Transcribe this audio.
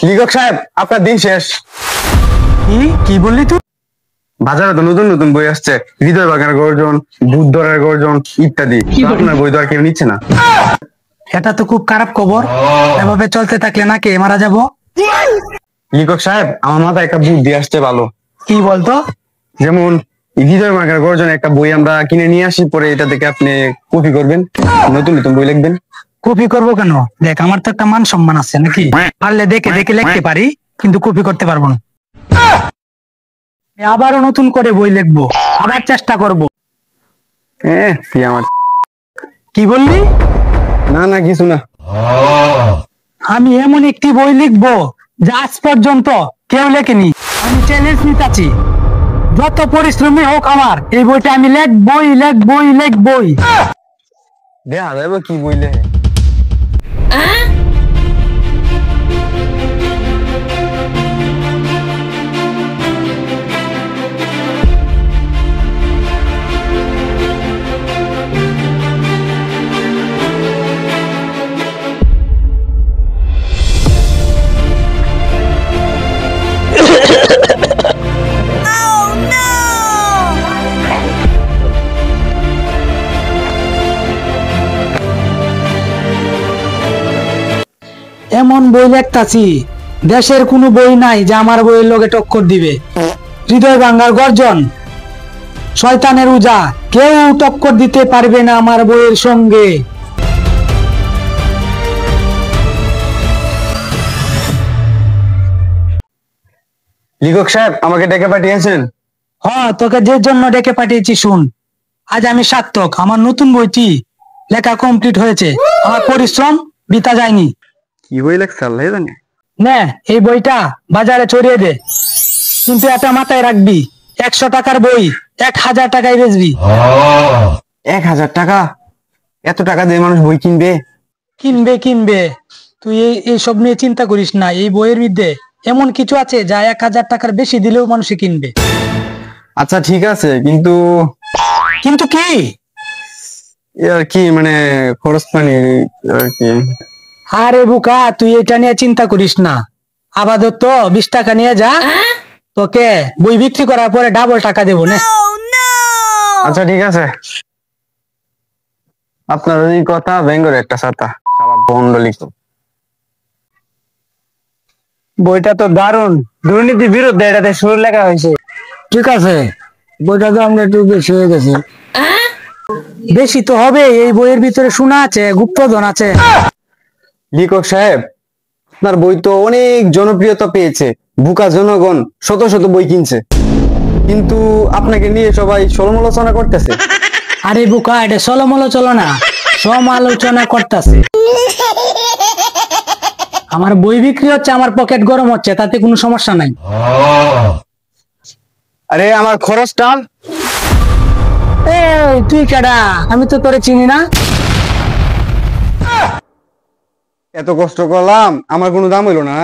লিখক সাহেব, আপনার দিন শেষ। কি বললি তুই? বাজারে তো নতুন নতুন বই আসছে, হৃদয় বাগানের গর্জন, বুদ্ধরের গর্জন ইত্যাদি। আপনার বই তো আর কেউ নিচ্ছে না। এটা তো খুব খারাপ খবর। এভাবে চলতে থাকলে নাকি মারা যাব। লিখক সাহেব, আমার মাথায় একটা বুদ্ধি আসছে ভালো। কি বলতো? যেমন হৃদয় বাগানের গর্জন একটা বই আমরা কিনে নিয়ে আসি, পরে এটা থেকে আপনি কপি করবেন, নতুন নতুন বই লিখবেন। কপি করবো কেন? দেখ, আমার তো একটা মান সম্মান আছে নাকি? পারলে দেখে দেখে লিখতে পারি, কিন্তু কপি করতে পারবো না। আবারও নতুন করে বই লিখবো, আবার চেষ্টা করব। তুই আমার কি বললি? না না, কিছু না। আমি এমন একটি বই লিখবো যা আজ পর্যন্ত কেউ লেখেনি। আমি চ্যালেঞ্জ নিতেছি, যত পরিশ্রমী হোক আমার, এই বইটা আমি লিখবই। দেখা যাবে কি বইলে। এমন বই লিখতাছি, দেশের কোনো বই নাই যে আমার বইয়ের লগে টক্কর দিবে। হৃদয় ভাঙার গর্জন, শয়তানের উজা, কেউ টক্কর দিতে পারবে না আমার বইয়ের সঙ্গে। লিখক সাহেব, আমাকে ডেকে পাঠিয়েছেন? হ্যাঁ, তোকে যে জন্য ডেকে পাঠিয়েছি শুন। আজ আমি সার্থক, আমার নতুন বইটি লেখা কমপ্লিট হয়েছে। আমার পরিশ্রম বৃথা যায়নি। কি বই লেখছে আল্লাহ জানে। নে, এই বইটা বাজারে ছড়িয়ে দে, কিন্তু এটা মাথায় রাখবি, 100 টাকার বই 1000 টাকায় বেচবি। 1000 টাকা? এত টাকা দিয়ে মানুষ বই কিনবে? কিনবে। তুই এইসব নিয়ে চিন্তা করিস না। এই বইয়ের মধ্যে এমন কিছু আছে যা 1000 টাকার বেশি দিলেও মানুষে কিনবে। আচ্ছা ঠিক আছে, কিন্তু কি? আর কি মানে খরচ পানি আর কি। আরে বোকা, তুই এটা নিয়ে চিন্তা করিস না। আপাতত 20 টাকা নিয়ে যা, তোকে বই বিক্রি করার পরে ডাবল টাকা দেবো না। আচ্ছা ঠিক আছে। আপনার এই কথা বেঙ্গলের একটা ছাতা, সারা বন্ড লিখো। বইটা তো দারুণ, দুর্নীতি বিরুদ্ধে এটাতে সুর লেখা হয়েছে। ঠিক আছে, বইটা তো আমরা একটু বেশি হয়ে গেছে। বেশি তো হবে, এই বইয়ের ভিতরে শোনা আছে, গুপ্তধন আছে। লিখক সাহেব, আপনার বই তো অনেক জনপ্রিয়তা পেয়েছে, বুকা জনগণ শত শত বই কিনছে, কিন্তু আপনাকে নিয়ে সবাই সমালোচনা করতেছে। আরে বোকা, এটা সমালোচনা করতেছে। আমার বই বিক্রি হচ্ছে, আমার পকেট গরম হচ্ছে, তাতে কোনো সমস্যা নাই। আরে আমার খরচটা। এই তুই কেডা? আমি তো তোরে চিনি না। এত কষ্ট করলাম, আমার কোনো দাম হইলো না।